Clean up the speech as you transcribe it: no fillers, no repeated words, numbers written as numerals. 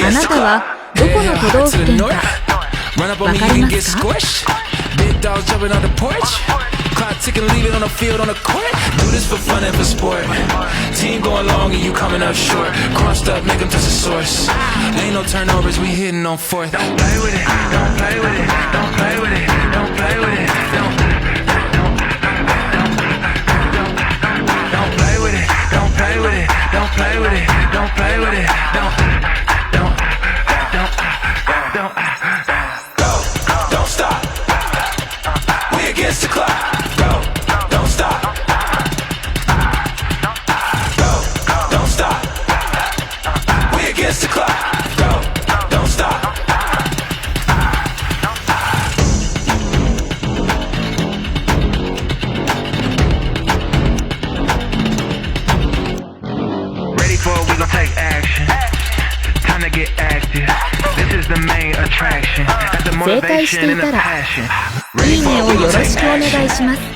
あなたはどこの都道府県かわかりますか？Big dogs jumping on the porch. Clock ticking, leave it on the field, on the court. Do this for fun and for sport. Team going long and you coming up short. Crossed up, make them touch the source. Ain't no turnovers, we hitting on fourth. Don't play with it, don't play with it, don't play with it, don't play with it, don't play with it, don't play with it, don't play with it, don't play with it, don't stop. We against the clock. Go, don't stop. Go, don't stop. We against the clock. Go, don't stop. Ready for it, we gon' take action. Time to get active. This is the main attraction. 正解していたらいいねをよろしくお願いします。